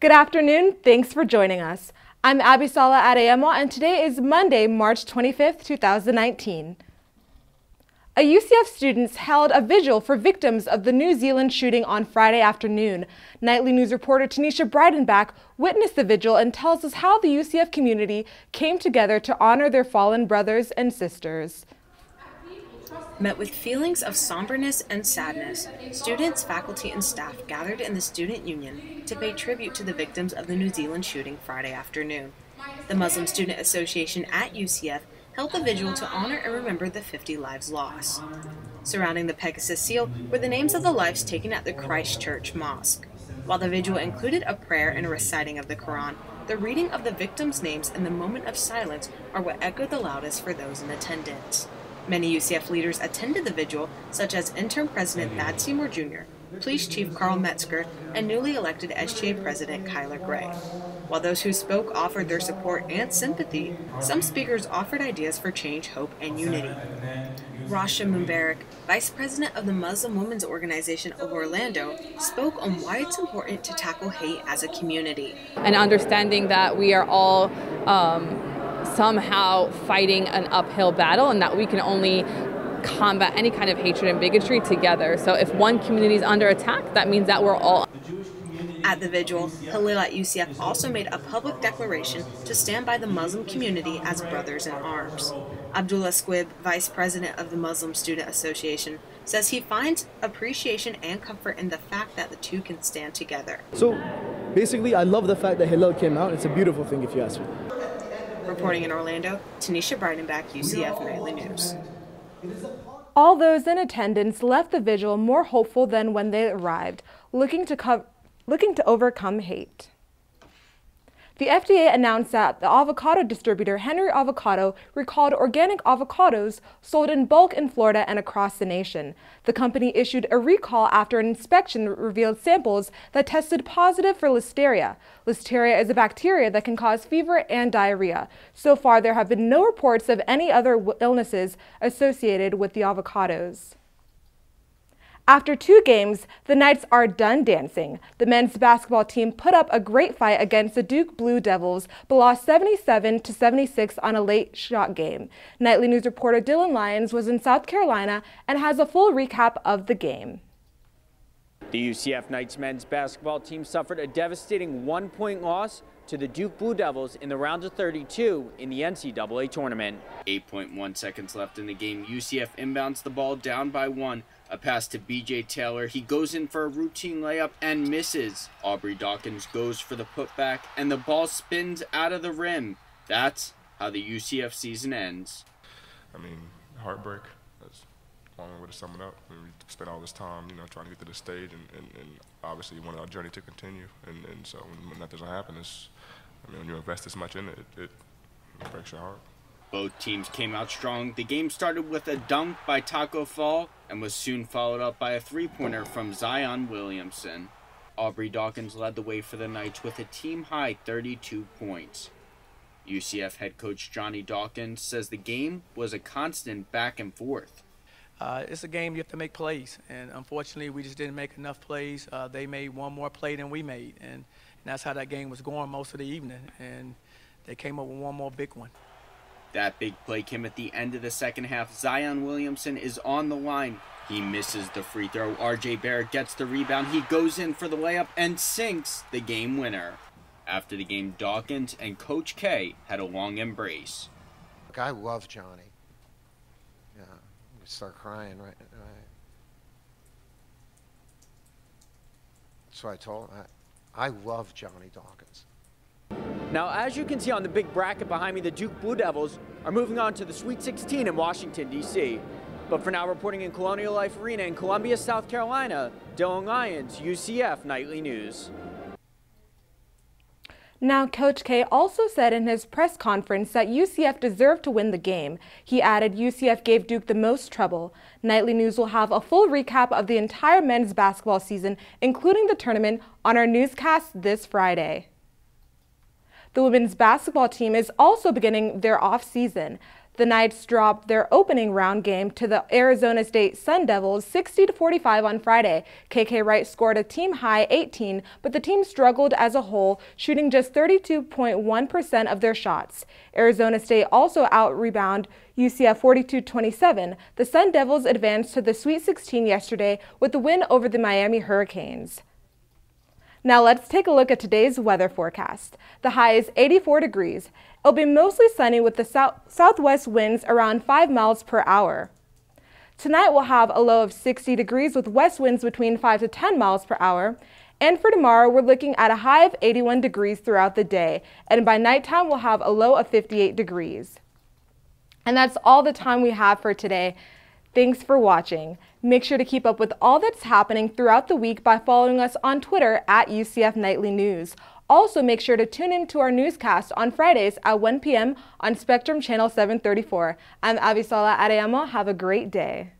Good afternoon. Thanks for joining us. I'm Abisala Adeyemo, and today is Monday, March 25th, 2019. A UCF students held a vigil for victims of the New Zealand shooting on Friday afternoon. Nightly News reporter Tanisha Breidenbach witnessed the vigil and tells us how the UCF community came together to honor their fallen brothers and sisters. Met with feelings of somberness and sadness, students, faculty, and staff gathered in the Student Union to pay tribute to the victims of the New Zealand shooting Friday afternoon. The Muslim Student Association at UCF held the vigil to honor and remember the 50 lives lost. Surrounding the Pegasus seal were the names of the lives taken at the Christchurch Mosque. While the vigil included a prayer and a reciting of the Quran, the reading of the victims' names and the moment of silence are what echoed the loudest for those in attendance. Many UCF leaders attended the vigil, such as interim President Thad Seymour Jr., Police Chief Carl Metzger, and newly elected SGA President Kyler Gray. While those who spoke offered their support and sympathy, some speakers offered ideas for change, hope, and unity. Rasha Mubarak, Vice President of the Muslim Women's Organization of Orlando, spoke on why it's important to tackle hate as a community. And understanding that we are all somehow fighting an uphill battle, and that we can only combat any kind of hatred and bigotry together. So if one community is under attack, that means that we're all. At the vigil, Halil at UCF also made a public declaration to stand by the Muslim community as brothers in arms. Abdullah Squib, Vice President of the Muslim Student Association, says he finds appreciation and comfort in the fact that the two can stand together. So basically, I love the fact that Halil came out. It's a beautiful thing if you ask me. Reporting in Orlando, Tanisha Breidenbach, UCF Knightly News. All those in attendance left the vigil more hopeful than when they arrived, looking to overcome hate. The FDA announced that the avocado distributor Henry Avocado recalled organic avocados sold in bulk in Florida and across the nation. The company issued a recall after an inspection revealed samples that tested positive for listeria. Listeria is a bacteria that can cause fever and diarrhea. So far, there have been no reports of any other illnesses associated with the avocados. After 2 games, the Knights are done dancing. The men's basketball team put up a great fight against the Duke Blue Devils, but lost 77-76 on a late shot game. Nightly News reporter Dylan Lyons was in South Carolina and has a full recap of the game. The UCF Knights men's basketball team suffered a devastating 1-point loss to the Duke Blue Devils in the round of 32 in the NCAA Tournament. 8.1 seconds left in the game. UCF inbounds the ball down by 1. A pass to BJ Taylor. He goes in for a routine layup and misses. Aubrey Dawkins goes for the putback and the ball spins out of the rim. That's how the UCF season ends. I mean, heartbreak. That's a long way to sum it up. I mean, we spent all this time, trying to get to this stage, and obviously you want our journey to continue. And so when that doesn't happen, when you invest this much in it, it breaks your heart. Both teams came out strong. The game started with a dunk by Taco Fall and was soon followed up by a 3-pointer from Zion Williamson. Aubrey Dawkins led the way for the Knights with a team-high 32 points. UCF head coach Johnny Dawkins says the game was a constant back and forth. It's a game you have to make plays, and unfortunately we just didn't make enough plays. They made one more play than we made, and that's how that game was going most of the evening, and they came up with one more big one. That big play came at the end of the second half. Zion Williamson is on the line. He misses the free throw. RJ Barrett gets the rebound. He goes in for the layup and sinks the game winner. After the game, Dawkins and Coach K had a long embrace. Look, I love Johnny. Yeah, I'm gonna start crying right. That's what I told him. I love Johnny Dawkins. Now, as you can see on the big bracket behind me, the Duke Blue Devils are moving on to the Sweet 16 in Washington, D.C. But for now, reporting in Colonial Life Arena in Columbia, South Carolina, Dylan Lyons, UCF Nightly News. Now, Coach K also said in his press conference that UCF deserved to win the game. He added UCF gave Duke the most trouble. Nightly News will have a full recap of the entire men's basketball season, including the tournament, on our newscast this Friday. The women's basketball team is also beginning their off-season. The Knights dropped their opening round game to the Arizona State Sun Devils 60-45 on Friday. KK Wright scored a team-high 18, but the team struggled as a whole, shooting just 32.1% of their shots. Arizona State also out-rebounded UCF 42-27. The Sun Devils advanced to the Sweet 16 yesterday with the win over the Miami Hurricanes. Now let's take a look at today's weather forecast. The high is 84 degrees. It'll be mostly sunny with the southwest winds around 5 miles per hour. Tonight we'll have a low of 60 degrees with west winds between 5 to 10 miles per hour. And for tomorrow, we're looking at a high of 81 degrees throughout the day. And by nighttime, we'll have a low of 58 degrees. And that's all the time we have for today. Thanks for watching. Make sure to keep up with all that's happening throughout the week by following us on Twitter at UCF Knightly News. Also, make sure to tune in to our newscast on Fridays at 1 p.m. on Spectrum Channel 734. I'm Avisola Arellano. Have a great day.